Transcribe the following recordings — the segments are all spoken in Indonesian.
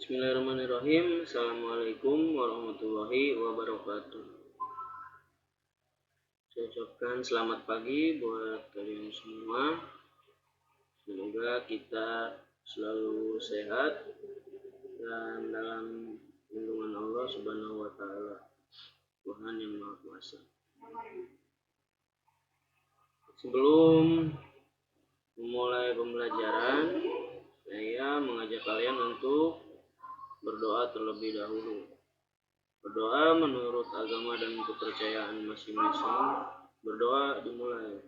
Bismillahirrahmanirrahim. Assalamualaikum warahmatullahi wabarakatuh. Saya ucapkan selamat pagi buat kalian semua. Semoga kita selalu sehat dan dalam lindungan Allah Subhanahu wa Ta'ala, Tuhan yang Maha Kuasa. Sebelum memulai pembelajaran, saya mengajak kalian untuk berdoa terlebih dahulu. Berdoa menurut agama dan kepercayaan masing-masing. Berdoa dimulai.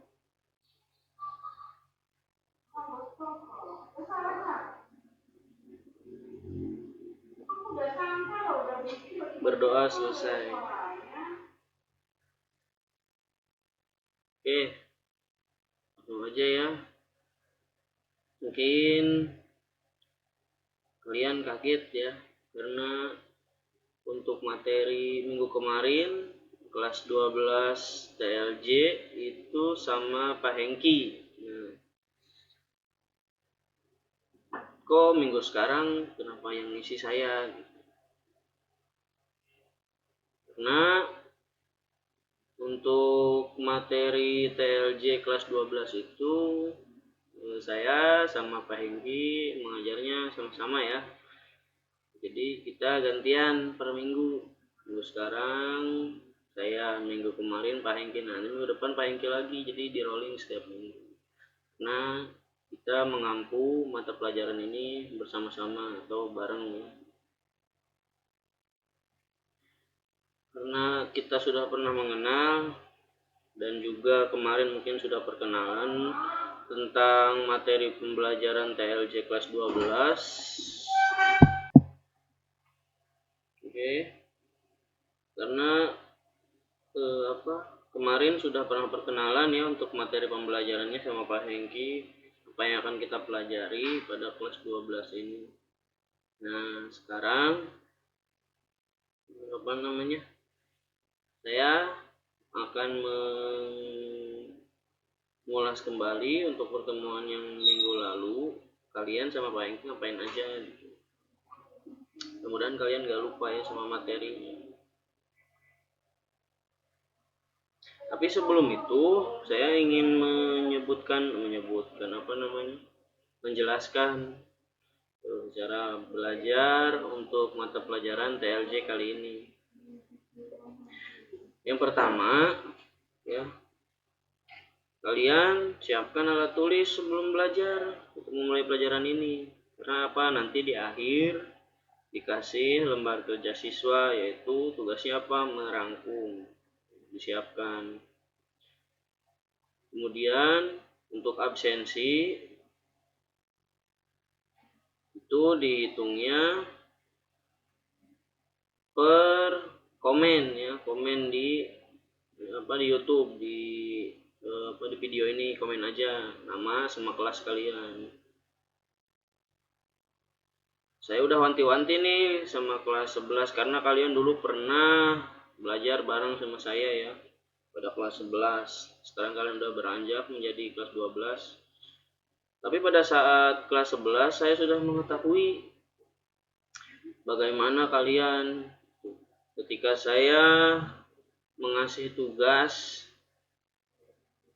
Berdoa selesai. Oke, langsung aja ya. Mungkin kalian kaget ya, karena untuk materi minggu kemarin kelas 12 TLJ itu sama Pak Hengki. Nah, kok minggu sekarang kenapa yang ngisi saya? Karena untuk materi TLJ kelas 12 itu saya sama Pak Hengki mengajarnya sama-sama ya. Jadi kita gantian per minggu. Minggu sekarang saya, minggu kemarin Pak Hengki, nah minggu depan Pak Hengki lagi. Jadi di rolling setiap minggu. Nah, kita mengampu mata pelajaran ini bersama-sama atau bareng ya. Karena kita sudah pernah mengenal dan juga kemarin mungkin sudah perkenalan tentang materi pembelajaran TLJ kelas 12. Oke. Karena kemarin sudah pernah perkenalan ya untuk materi pembelajarannya sama Pak Hengki, apa yang akan kita pelajari pada kelas 12 ini. Nah, sekarang saya akan mengulas kembali untuk pertemuan yang minggu lalu. Kalian sama Pak Hengki ngapain aja gitu. Mudah-mudahan kalian gak lupa ya sama materinya. Tapi sebelum itu saya ingin menjelaskan cara belajar untuk mata pelajaran TLJ kali ini. Yang pertama ya, kalian siapkan alat tulis sebelum belajar untuk memulai pelajaran ini. Karena apa? Nanti di akhir dikasih lembar kerja siswa, yaitu tugasnya apa? Merangkum. Disiapkan. Kemudian untuk absensi itu dihitungnya per komen ya, komen di YouTube, di video ini komen aja nama sama kelas kalian. Saya udah wanti-wanti nih sama kelas 11 karena kalian dulu pernah belajar bareng sama saya ya pada kelas 11. Sekarang kalian udah beranjak menjadi kelas 12. Tapi pada saat kelas 11 saya sudah mengetahui bagaimana kalian ketika saya mengasih tugas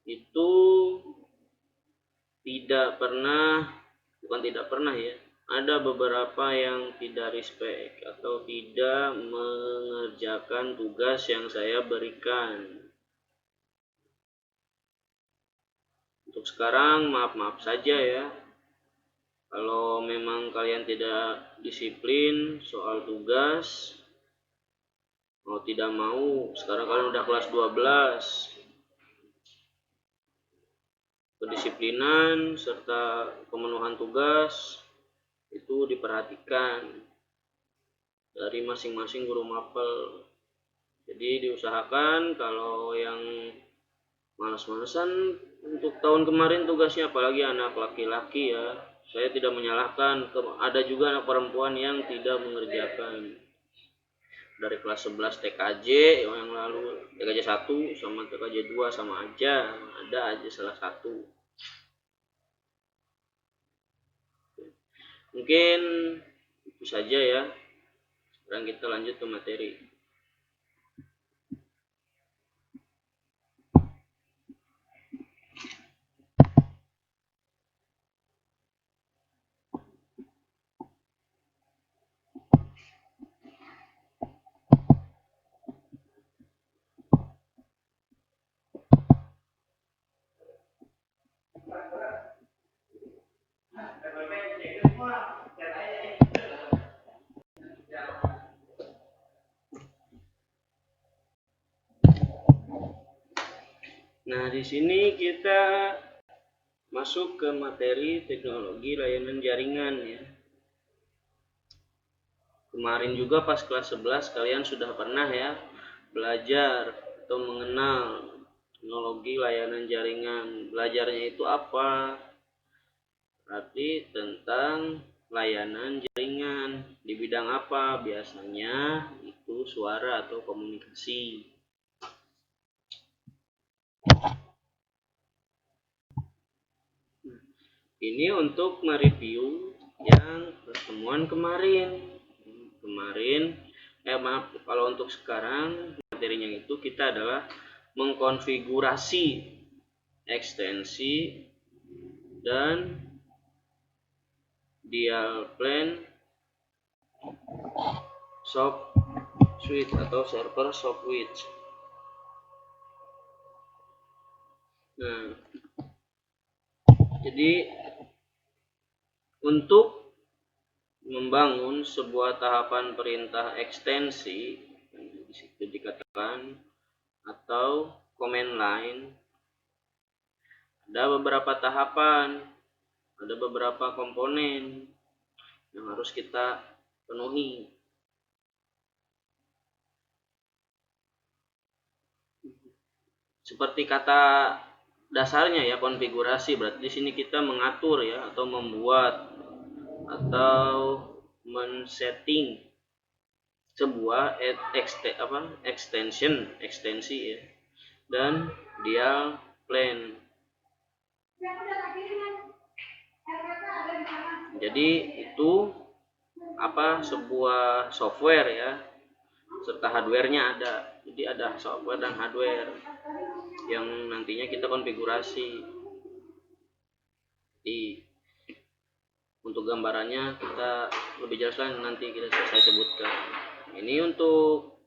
itu ada beberapa yang tidak respect atau tidak mengerjakan tugas yang saya berikan. Untuk sekarang maaf saja ya, kalau memang kalian tidak disiplin soal tugas, mau tidak mau sekarang kalian udah kelas 12, kedisiplinan serta pemenuhan tugas itu diperhatikan dari masing-masing guru mapel. Jadi diusahakan kalau yang malas-malesan untuk tahun kemarin tugasnya, apalagi anak laki-laki ya, saya tidak menyalahkan, ada juga anak perempuan yang tidak mengerjakan. Dari kelas 11 TKJ yang lalu, TKJ 1 sama TKJ 2 sama aja, ada aja salah satu. Mungkin Itu saja ya. Sekarang kita lanjut ke materi. Nah, di sini kita masuk ke materi teknologi layanan jaringan ya. Kemarin juga pas kelas 11 kalian sudah pernah ya belajar atau mengenal teknologi layanan jaringan. Belajarnya itu apa? Berarti tentang layanan jaringan. Di bidang apa? Biasanya itu suara atau komunikasi. Ini untuk mereview yang pertemuan kemarin. Maaf, kalau untuk sekarang materinya itu kita adalah mengkonfigurasi ekstensi dan dial plan soft switch atau server soft switch. Nah, jadi untuk membangun sebuah tahapan perintah ekstensi, di situ dikatakan, atau command line, ada beberapa tahapan, ada beberapa komponen yang harus kita penuhi. Seperti kata dasarnya ya, konfigurasi, berarti di sini kita mengatur ya, atau membuat atau men-setting sebuah ekstensi ya, dan dial plan. Jadi itu sebuah software ya, serta hardware-nya ada. Jadi ada software dan hardware yang nantinya kita konfigurasi. Jadi untuk gambarannya kita lebih jelas nanti saya sebutkan. Ini untuk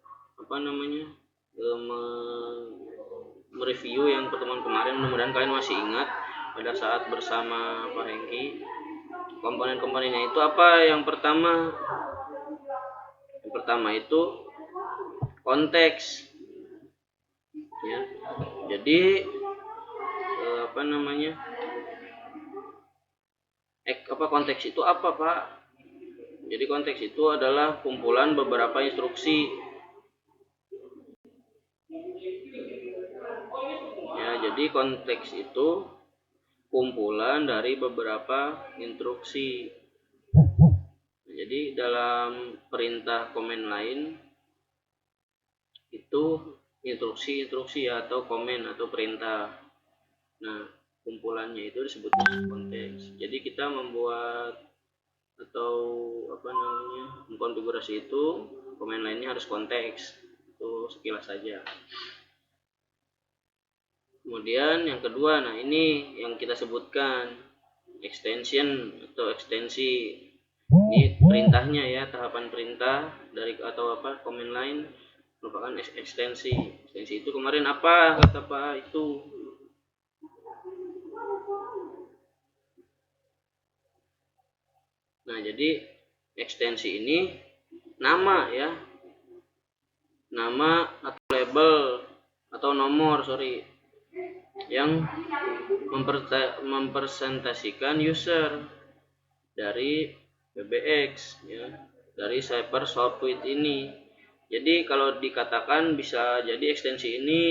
mereview yang pertemuan kemarin. Mudah-mudahan kalian masih ingat pada saat bersama Pak Hengki. Komponen-komponennya itu apa? Yang pertama itu konteks ya. Jadi konteks itu apa, Pak? Jadi konteks itu adalah kumpulan beberapa instruksi ya. Jadi konteks itu kumpulan dari beberapa instruksi. Jadi dalam perintah command line itu instruksi ya, atau command atau perintah. Nah, kumpulannya itu disebut konteks. Jadi kita membuat atau mengkonfigurasi itu, command line-nya harus konteks. Itu sekilas saja. Kemudian yang kedua, nah ini yang kita sebutkan extension atau ekstensi. Ini perintahnya ya, tahapan perintah dari command line merupakan ekstensi. Ekstensi itu kemarin apa kata Pak itu? Nah, jadi ekstensi ini nama ya, nama atau label atau nomor yang mempresentasikan user dari PBX ya, dari server soft switch ini. Jadi kalau dikatakan bisa jadi ekstensi ini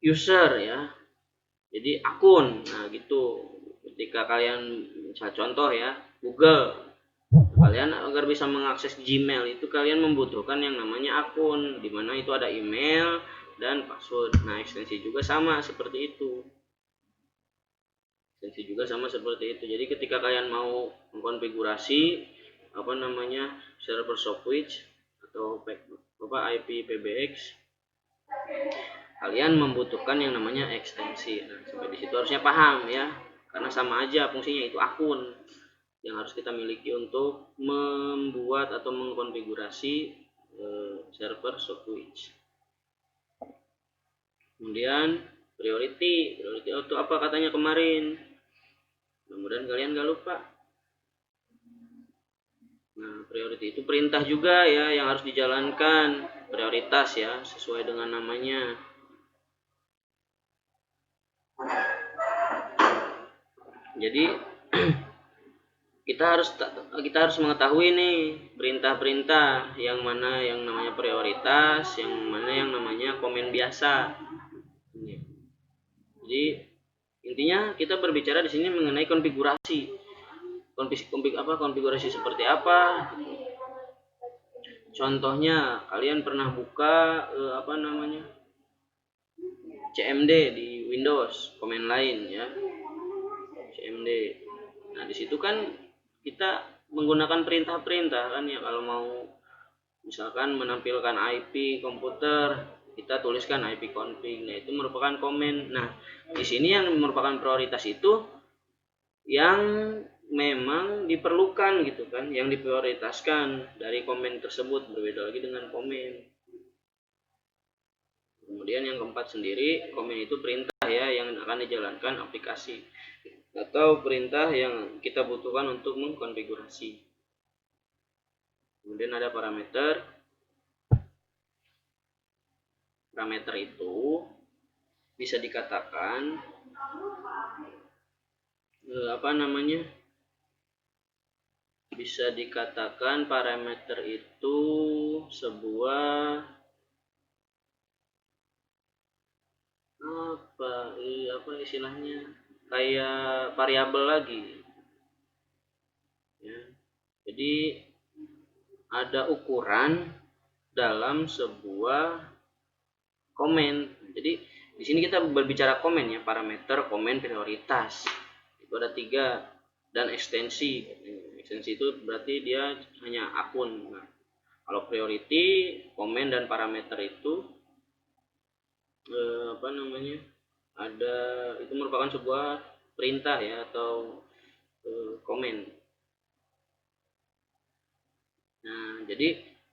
user ya, jadi akun. Nah gitu, ketika kalian bisa contoh ya, Google, kalian agar bisa mengakses Gmail itu kalian membutuhkan yang namanya akun, dimana itu ada email dan password. Nah, ekstensi juga sama seperti itu. Ekstensi juga sama seperti itu. Jadi ketika kalian mau mengkonfigurasi server Softwitch atau IP PBX, kalian membutuhkan yang namanya ekstensi. Nah, sampai di situ harusnya paham ya, karena sama aja fungsinya, itu akun yang harus kita miliki untuk membuat atau mengkonfigurasi server Softwitch. Kemudian priority itu apa katanya kemarin, mudah-mudahan kalian gak lupa. Nah, priority itu perintah juga ya yang harus dijalankan, prioritas ya, sesuai dengan namanya. Jadi kita harus mengetahui nih perintah-perintah yang mana yang namanya prioritas, yang mana yang namanya komen biasa. Jadi intinya kita berbicara di sini mengenai konfigurasi. Konfigurasi seperti apa? Contohnya kalian pernah buka CMD di Windows, command line ya, CMD. Nah di situ kan kita menggunakan perintah-perintah kan ya, kalau mau misalkan menampilkan IP komputer, kita tuliskan IP config. Nah itu merupakan komen. Nah di sini yang merupakan prioritas itu yang memang diperlukan gitu kan, yang diprioritaskan dari komen tersebut, berbeda lagi dengan komen. Kemudian yang keempat sendiri, komen itu perintah ya yang akan dijalankan aplikasi atau perintah yang kita butuhkan untuk mengkonfigurasi. Kemudian ada parameter. Parameter itu bisa dikatakan bisa dikatakan parameter itu sebuah apa istilahnya, kayak variabel lagi ya. Jadi ada ukuran dalam sebuah komen. Jadi di sini kita berbicara komen ya, parameter, komen, prioritas. Itu ada 3, dan ekstensi. Ekstensi itu berarti dia hanya akun. Nah, kalau priority, komen, dan parameter itu itu merupakan sebuah perintah ya atau komen. Nah, jadi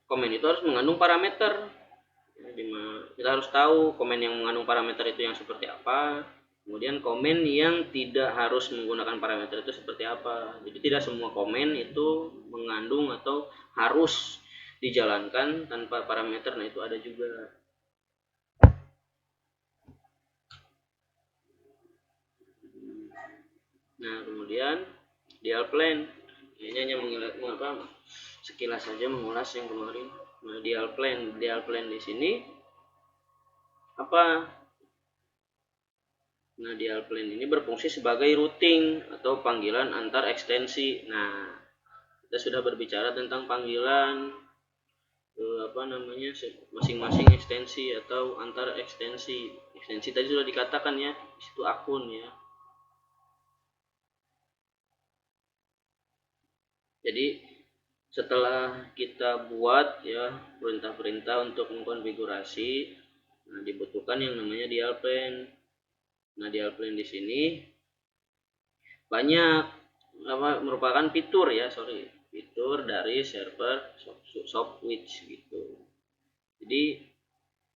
komen itu harus mengandung parameter. Kita harus tahu komen yang mengandung parameter itu yang seperti apa, kemudian komen yang tidak harus menggunakan parameter itu seperti apa. Jadi tidak semua komen itu mengandung atau harus dijalankan tanpa parameter. Nah itu ada juga. Nah kemudian dial plan, ini hanya sekilas saja mengulas yang kemarin. Nah dial plan di sini apa? Nah, dial plan ini berfungsi sebagai routing atau panggilan antar ekstensi. Nah, kita sudah berbicara tentang panggilan masing-masing ekstensi atau antar ekstensi. Ekstensi tadi sudah dikatakan ya, di situ akun ya. Jadi setelah kita buat ya perintah-perintah untuk mengkonfigurasi, nah dibutuhkan yang namanya dial plan. Nah, dial plan di sini banyak merupakan fitur dari server Softwitch gitu. Jadi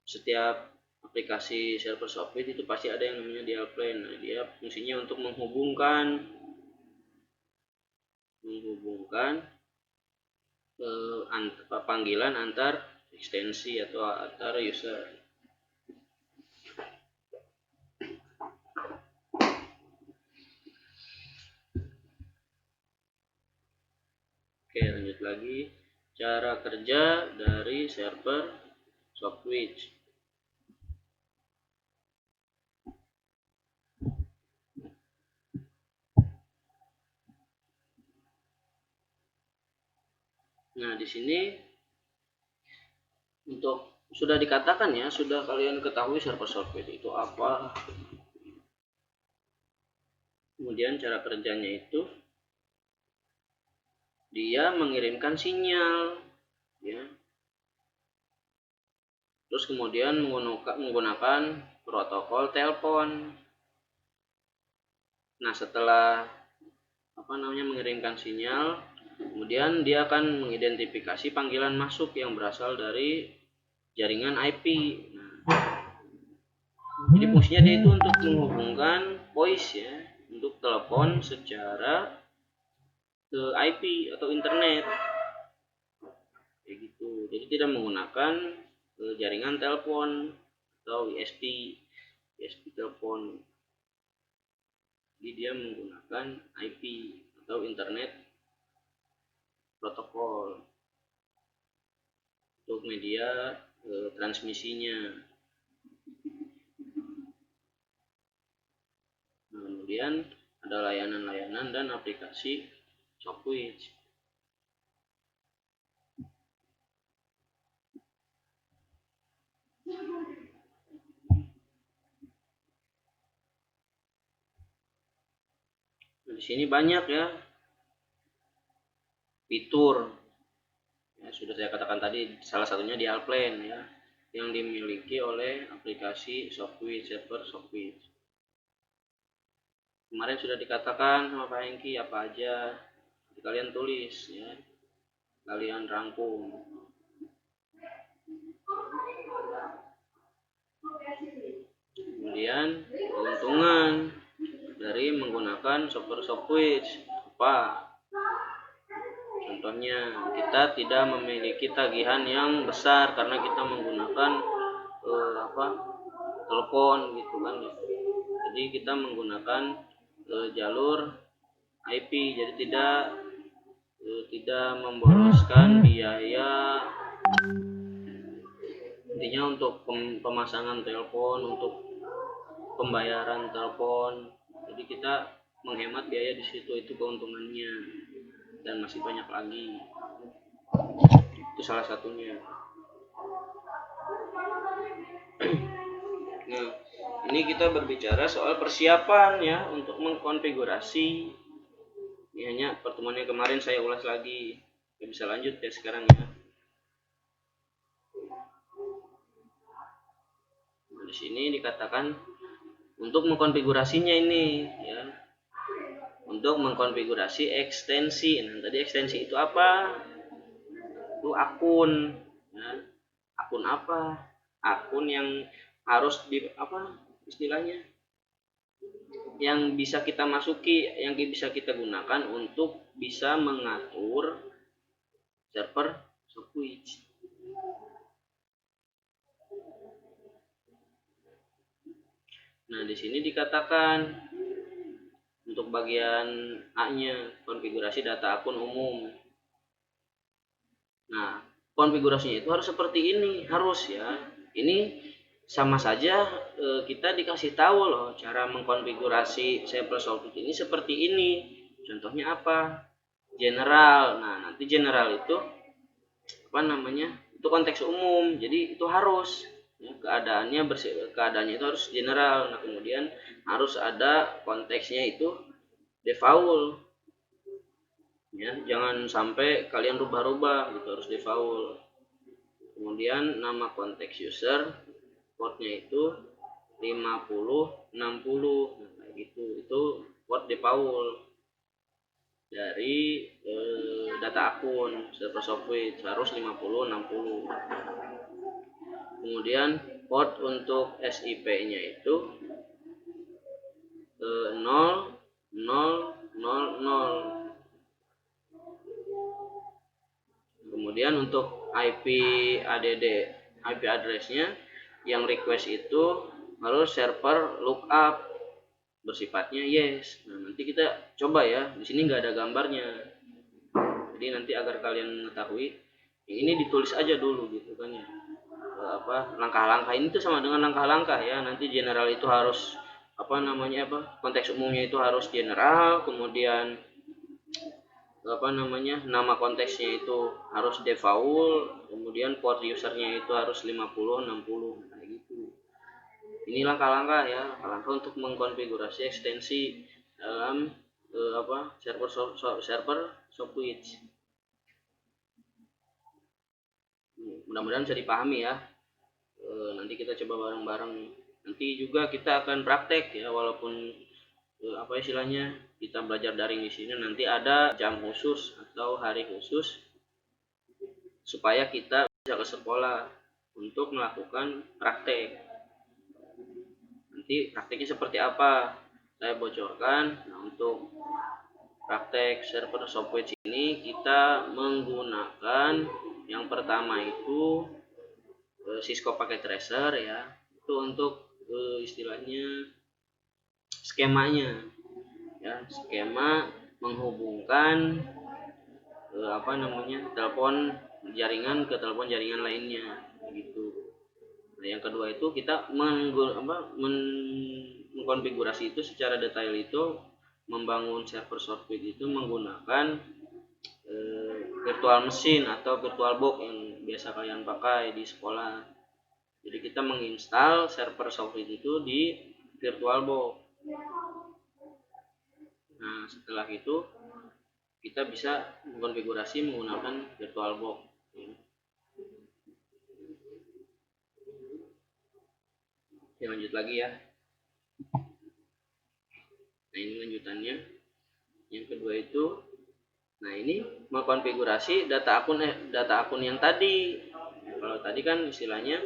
setiap aplikasi server Softwitch itu pasti ada yang namanya dial plan. Nah, dia fungsinya untuk menghubungkan panggilan antar ekstensi atau antar user. Oke, lanjut lagi cara kerja dari server Softwitch. Nah, di sini untuk sudah dikatakan ya, sudah kalian ketahui server Softwitch itu apa. Kemudian cara kerjanya itu dia mengirimkan sinyal ya. Terus kemudian menggunakan protokol telepon. Nah, setelah mengirimkan sinyal, kemudian dia akan mengidentifikasi panggilan masuk yang berasal dari jaringan IP. Nah, jadi fungsinya dia itu untuk menghubungkan voice ya, untuk telepon secara ke IP atau internet kayak gitu. Jadi tidak menggunakan jaringan telepon atau ISP telepon. Jadi dia menggunakan IP atau internet protokol untuk media transmisinya. Nah, kemudian ada layanan-layanan dan aplikasi Shopwitch. Nah, di sini banyak ya fitur. Ya, sudah saya katakan tadi, salah satunya di Alplan ya, yang dimiliki oleh aplikasi Shopwitch, server Shopwitch. Kemarin sudah dikatakan sama Pak Hengki apa aja, kalian tulis ya, kalian rangkum. Kemudian keuntungan dari menggunakan software Shopwitch apa? Contohnya, kita tidak memiliki tagihan yang besar karena kita menggunakan telepon gitu kan. Jadi kita menggunakan jalur IP, jadi tidak memboroskan biaya intinya untuk pemasangan telepon, untuk pembayaran telepon. Jadi kita menghemat biaya di situ, itu keuntungannya, dan masih banyak lagi. Itu salah satunya. Nah, ini kita berbicara soal persiapan ya untuk mengkonfigurasi. Ini hanya pertemuannya kemarin saya ulas lagi. Ya, bisa lanjut ya sekarang ya. Nah, di sini dikatakan untuk mengkonfigurasinya ini ya. Untuk mengkonfigurasi ekstensi. Nah, tadi ekstensi itu apa? Itu akun ya. Akun apa? Akun yang harus istilahnya yang bisa kita masuki, yang bisa kita gunakan untuk bisa mengatur server Shopwitch. Nah, di sini dikatakan untuk bagian A-nya, konfigurasi data akun umum. Nah, konfigurasinya itu harus seperti ini, harus ya. Ini sama saja kita dikasih tahu loh cara mengkonfigurasi server Shopwitch ini seperti ini. Contohnya apa? General. Nah, nanti general itu itu konteks umum. Jadi itu harus ya, keadaannya itu harus general. Nah, kemudian harus ada konteksnya itu default. Ya, jangan sampai kalian rubah-rubah gitu, harus default. Kemudian nama konteks user, portnya itu 5060. Nah, kayak gitu. Itu port default dari data akun server Shopwitch, harus 5060. Kemudian port untuk SIP-nya itu 0000. Kemudian untuk IP address-nya yang request itu harus server lookup bersifatnya yes. Nah, nanti kita coba ya, di sini nggak ada gambarnya. Jadi nanti agar kalian mengetahui, ini ditulis aja dulu gitu kan ya. Langkah-langkah ini tuh sama dengan langkah-langkah ya. Nanti general itu harus konteks umumnya itu harus general, kemudian nama konteksnya itu harus default, kemudian port usernya itu harus 5060 kayak gitu. Ini langkah-langkah ya, langkah untuk mengkonfigurasi ekstensi. dalam server Sofwitch. Mudah-mudahan bisa dipahami ya. Nanti kita coba bareng-bareng. Nanti juga kita akan praktek ya, walaupun istilahnya kita belajar daring di sini, nanti ada jam khusus atau hari khusus supaya kita bisa ke sekolah untuk melakukan praktek. Nanti prakteknya seperti apa saya bocorkan. Nah, untuk praktek server Sofwitch ini kita menggunakan yang pertama itu Cisco Packet Tracer ya. Itu untuk istilahnya skemanya ya, skema menghubungkan telepon jaringan ke telepon jaringan lainnya gitu. Nah, yang kedua itu kita mengkonfigurasi itu secara detail, itu membangun server Sofwitch itu menggunakan virtual machine atau virtual box yang biasa kalian pakai di sekolah. Jadi kita menginstal server Sofwitch itu di virtual box. Nah, setelah itu kita bisa mengkonfigurasi menggunakan virtual box. Oke, lanjut lagi ya. Nah, ini lanjutannya. Yang kedua itu, nah ini mengkonfigurasi data akun yang tadi. Kalau tadi kan istilahnya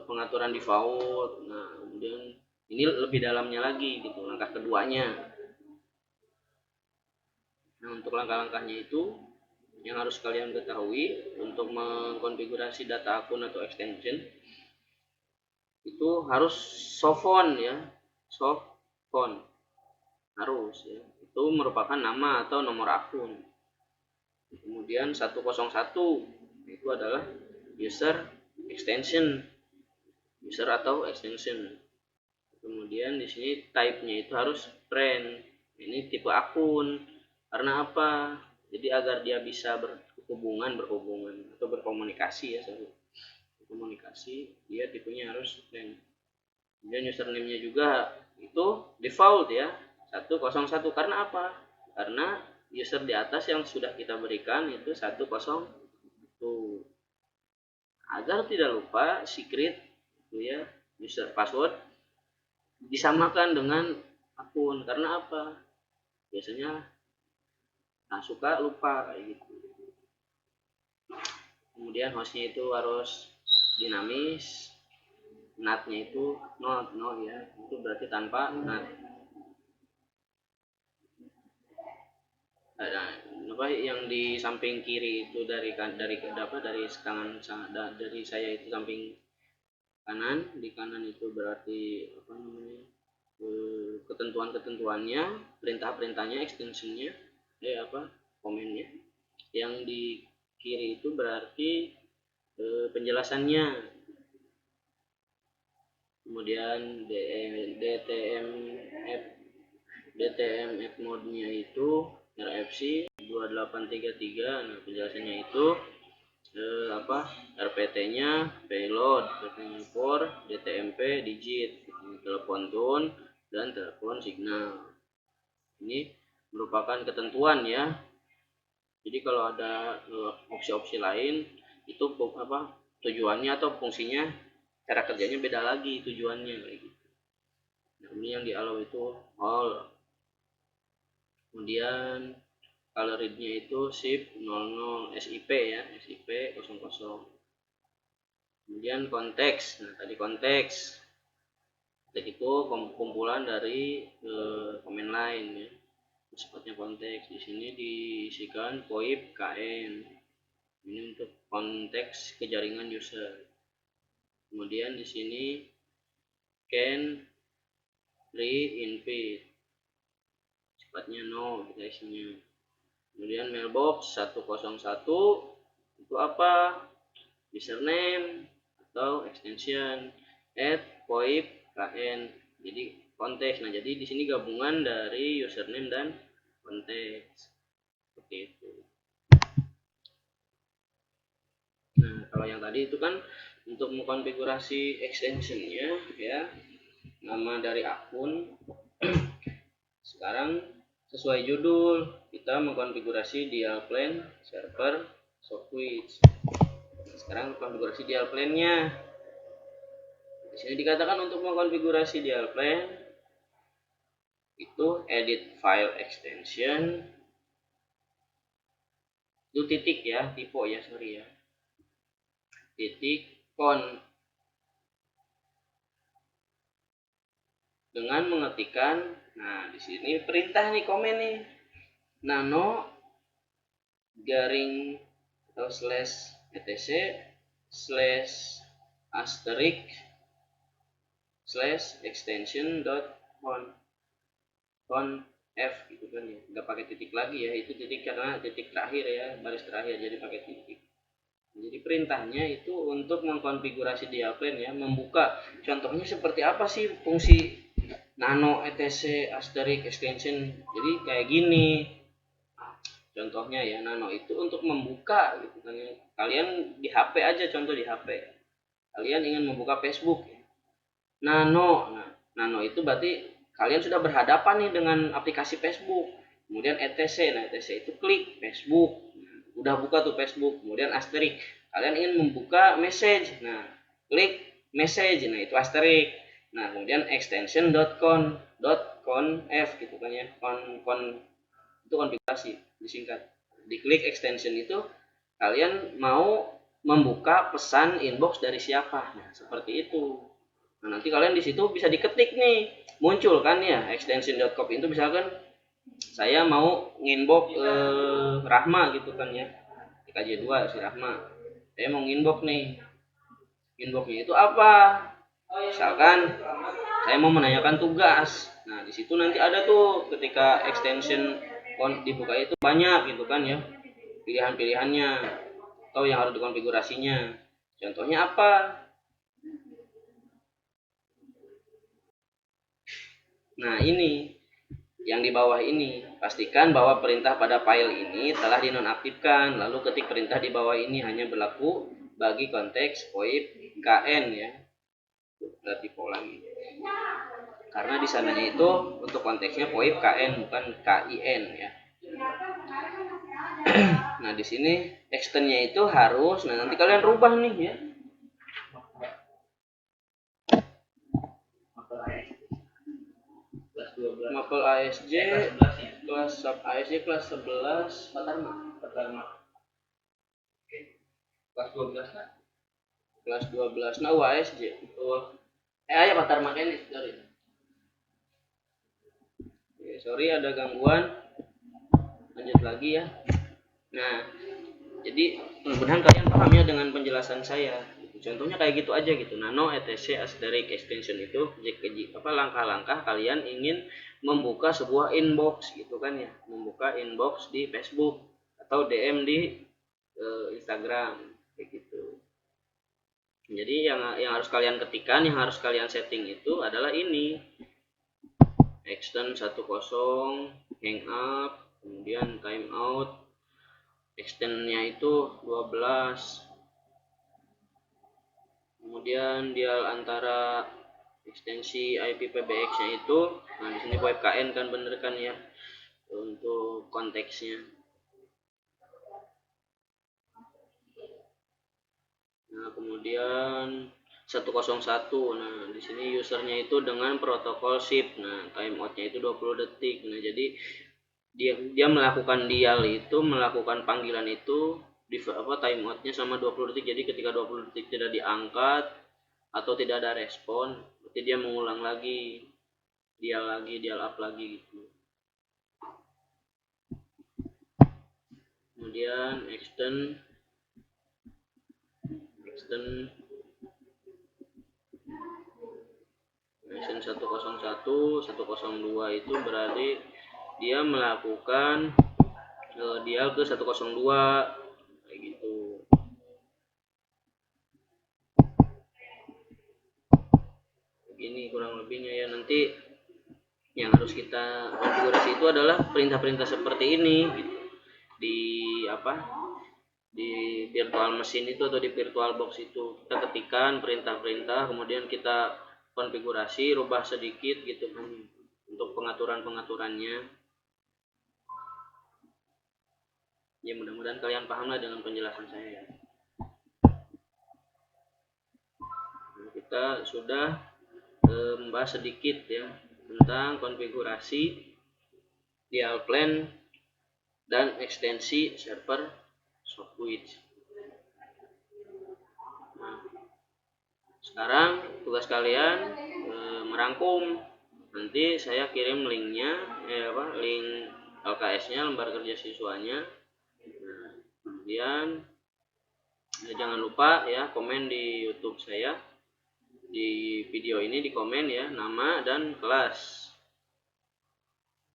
pengaturan default. Nah, kemudian ini lebih dalamnya lagi gitu, langkah keduanya. Nah, untuk langkah-langkahnya itu yang harus kalian ketahui untuk mengkonfigurasi data akun atau extension itu harus softphone ya, softphone harus ya. Itu merupakan nama atau nomor akun. Kemudian 101 itu adalah user extension, user atau extension. Kemudian di sini type-nya itu harus friend. Ini tipe akun. Karena apa? Jadi agar dia bisa berhubungan atau berkomunikasi ya, komunikasi, dia tipenya harus friend. Kemudian username-nya juga itu default ya, 101. Karena apa? Karena user di atas yang sudah kita berikan itu 101. Agar tidak lupa secret itu ya, user password disamakan dengan akun. Karena apa? Biasanya suka lupa kayak gitu. Kemudian hostnya itu harus dinamis, NAT-nya itu not ya, itu berarti tanpa NAT. Nah, yang di samping kiri itu dari saya itu samping kanan, di kanan itu berarti ketentuan-ketentuannya, perintah-perintahnya, extensionnya, komennya. Yang di kiri itu berarti penjelasannya. Kemudian DTMF mode-nya itu RFC 2833. Nah, penjelasannya itu RPT-nya payload, RPT-nya for, DTMP digit, telepon tone dan telepon signal. Ini merupakan ketentuan ya. Jadi kalau ada opsi-opsi lain itu tujuannya atau fungsinya, cara kerjanya beda lagi tujuannya kayak gitu. Nah, ini yang di allow itu all. Kemudian color read-nya itu SIP 00 SIP ya, SIP 00. Kemudian konteks. Nah, tadi konteks itu kumpulan dari command line ya. Sifatnya konteks. Di sini diisikan VoIP KN. Ini untuk konteks ke jaringan user. Kemudian di sini can re-invite. Sifatnya no kita isinya. Kemudian mailbox 101 itu apa? Username atau extension VoIP KN. Jadi konteks. Nah, jadi di sini gabungan dari username dan konteks. Seperti itu. Nah, kalau yang tadi itu kan untuk mengkonfigurasi extensionnya ya, nama dari akun sekarang sesuai judul kita mengkonfigurasi dial plan server switch. Sekarang konfigurasi dial plan-nya. Di sini dikatakan untuk mengkonfigurasi dial plan itu edit file extension itu titik ya, typo ya, sorry ya, titik con dengan mengetikkan, nah di sini perintah nih, komen nih, nano garing atau slash etc slash asterisk slash extension dot f gitu kan ya, nggak pakai titik lagi ya, itu titik karena titik terakhir ya, baris terakhir, jadi pakai titik. Jadi perintahnya itu untuk mengkonfigurasi dial plan ya, membuka. Contohnya seperti apa sih fungsi nano etc asterisk extension? Jadi kayak gini contohnya ya, nano itu untuk membuka gitu kan ya. Kalian di HP aja, contoh di HP kalian ingin membuka Facebook ya. Nano, nah nano itu berarti kalian sudah berhadapan nih dengan aplikasi Facebook. Kemudian etc, nah etc itu klik Facebook, udah buka tuh Facebook. Kemudian asterisk, kalian ingin membuka message, nah klik message, nah itu asterisk. Nah kemudian extension .conf gitu kan ya, con itu konfigurasi disingkat. Diklik extension itu kalian mau membuka pesan inbox dari siapa, nah seperti itu. Nah nanti kalian di situ bisa diketik nih, muncul kan ya extension.conf itu, misalkan saya mau nginbox Rahma gitu kan ya, di KJ2 si Rahma, saya mau nginbox nih, inboxnya itu apa, misalkan saya mau menanyakan tugas. Nah di situ nanti ada tuh ketika extension dibuka itu banyak gitu kan ya, pilihan-pilihannya atau yang harus dikonfigurasinya. Contohnya apa? Nah ini yang di bawah ini, pastikan bahwa perintah pada file ini telah dinonaktifkan. Lalu ketik perintah di bawah ini hanya berlaku bagi konteks VoIP KN ya. Berarti lagi. Karena di sananya itu untuk konteksnya VoIP KN bukan KIN ya. Nah di sini extendnya itu harus, nah nanti kalian rubah nih ya. Mapel ASJ kelas sub ASJ kelas 11 Patarma kelas 12 kan? Kelas 12 nah ASJ ayo Patarma ini sorry ada gangguan, lanjut lagi ya. Nah jadi mudah-mudahan kalian paham ya dengan penjelasan saya. Contohnya kayak gitu aja gitu, nano etc asterisk extension itu apa langkah-langkah kalian ingin membuka sebuah inbox gitu kan ya, membuka inbox di Facebook atau DM di Instagram kayak gitu. Jadi yang harus kalian ketikkan, yang harus kalian setting itu adalah ini extend 10 hang up, kemudian timeout, extendnya itu 12, kemudian dial antara ekstensi IPPBX nya itu, nah di sini VoIP KN kan bener kan ya untuk konteksnya. Nah kemudian 101, nah di sini usernya itu dengan protokol SIP, nah timeoutnya itu 20 detik. Nah jadi dia melakukan dial itu, melakukan panggilan itu di timeoutnya sama 20 detik. Jadi ketika 20 detik tidak diangkat atau tidak ada respon, berarti dia mengulang lagi, dial up lagi gitu. Kemudian extend 101 102 itu berarti dia melakukan dial ke 102 kayak gitu. Begini kurang lebihnya ya. Nanti yang harus kita konfigurasi itu adalah perintah-perintah seperti ini gitu. Di virtual machine itu atau di virtual box itu kita ketikkan perintah-perintah, kemudian kita konfigurasi, rubah sedikit gitu kan untuk pengaturannya. Ya mudah-mudahan kalian pahamlah dengan penjelasan saya. Nah, kita sudah membahas sedikit ya tentang konfigurasi dial plan dan ekstensi server Switch. Nah, sekarang tugas kalian merangkum. Nanti saya kirim linknya, link LKS-nya, lembar kerja siswanya. Nah, kemudian jangan lupa ya komen di YouTube saya, di video ini di komen ya nama dan kelas.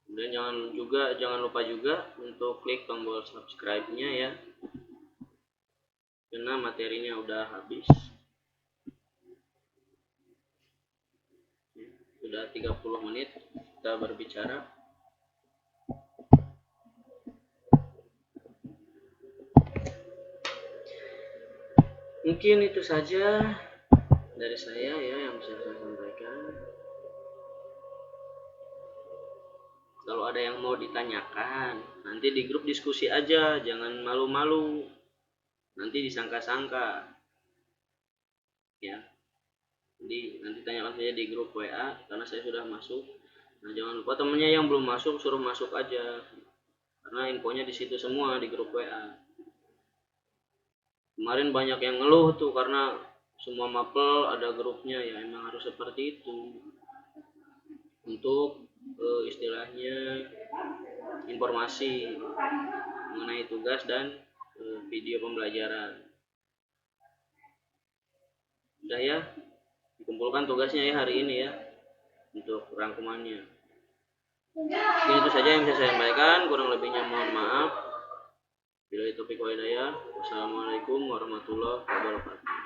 Kemudian jangan lupa juga untuk klik tombol subscribe-nya ya, karena materinya udah habis. Sudah 30 menit kita berbicara. Mungkin itu saja dari saya ya yang bisa saya sampaikan. Kalau ada yang mau ditanyakan, nanti di grup diskusi aja, jangan malu-malu. Nanti disangka-sangka. Ya. Jadi nanti tanyakan saja di grup WA karena saya sudah masuk. Nah, jangan lupa temennya yang belum masuk suruh masuk aja. Karena infonya di situ semua di grup WA. Kemarin banyak yang ngeluh tuh karena semua mapel ada grupnya, ya emang harus seperti itu. Untuk istilahnya informasi mengenai tugas dan video pembelajaran. Udah ya, dikumpulkan tugasnya ya hari ini ya untuk rangkumannya. Mungkin itu saja yang bisa saya sampaikan, kurang lebihnya mohon maaf. Bila itu taufiq wal hidayah. Wassalamualaikum warahmatullahi wabarakatuh.